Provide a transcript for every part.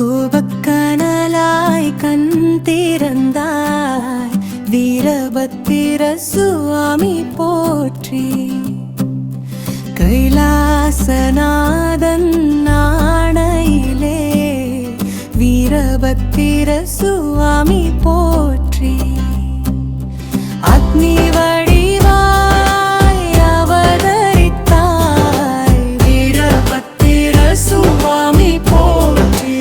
கோபக்கனலாய் கண் திறந்தாய் வீரபத்திர சுவாமி போற்றி. கைலாசநாதன் ஆணையிலே வீரபத்திர சுவாமி போற்றி. அக்னி வடிவாய் அவதரித்தாய் வீரபத்திர சுவாமி போற்றி.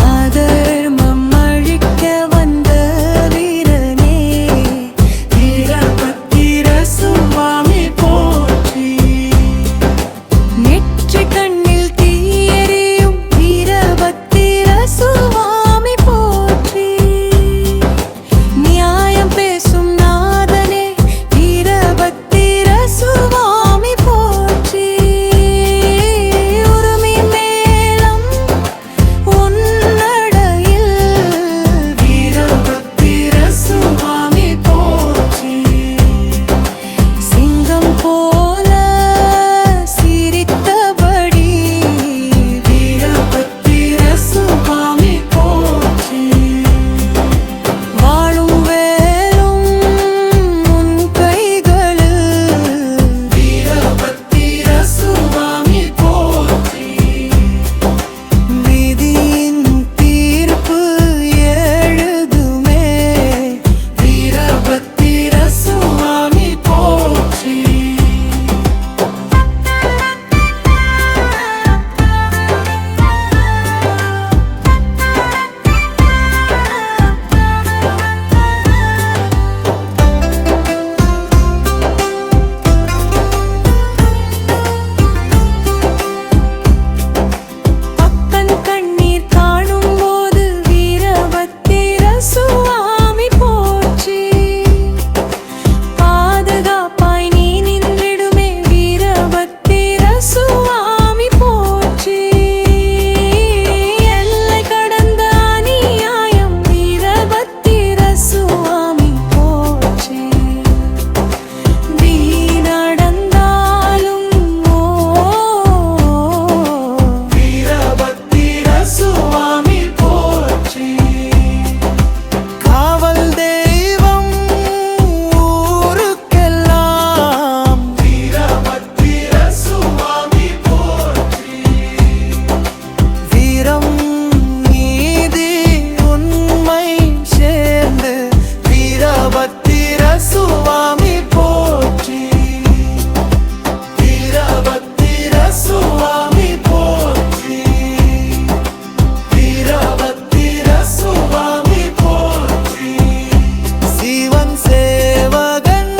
அதர்மம் அழிக்க வந்த வீரனே வீரபத்திர சுவாமி போற்றி. நெற்றி கண்ணில் தீயெரியும் வீரபத்திர சுவாமி போற்றி. நியாயம் பேசும் நாதனே வீரபத்திர சுவாமி போற்றி. உருமி மேளம் உன்னடையில் வீரபத்திர சுவாமி போற்றி. சிங்கம் போல சிரித்தபடி வீரபத்திர சுவாமி போற்றி. வாளும் வேலும் உன் கைகளில் வீரபத்திர சுவாமி போற்றி. விதியின் தீர்ப்பு எழுதுமே வீரபத்திர சுவாமி போற்றி. பக்கன் கண்ணீர் காணும் போது வீரபத்திர சுவாமி போற்றி. பாதுகாப்பாய் நீ நின்றிடுமே வீரபத்திர சுவாமி போற்றி. எல்லை கடந்த அநியாயம் வீரபத்திர சுவாமி போற்றி. நீ நடந்தாலும் வீரபத்திர சுவாமி போற்றி. காவல் தெய்வம் ஊருக்கெல்லாம் வீரபத்திர சுவாமி போற்றி. வீரம் நீதி உண்மை சேர்ந்து வீரபத்திர சுவாமி போற்றி. வீரபத்திர சுவாமி போற்றி. வீரபத்திர சுவாமி போற்றி. சிவன் சேவகன்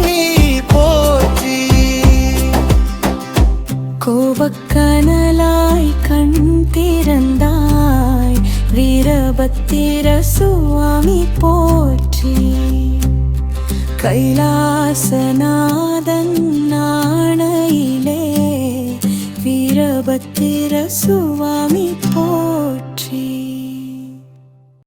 நீ போற்றி. கோபக்கனலாய் கண் திறந்தாய் வீரபத்திர சுவாமி போற்றி. கைலாசநாதன் ஆணையிலே வீரபத்திர சுவாமி போற்றி.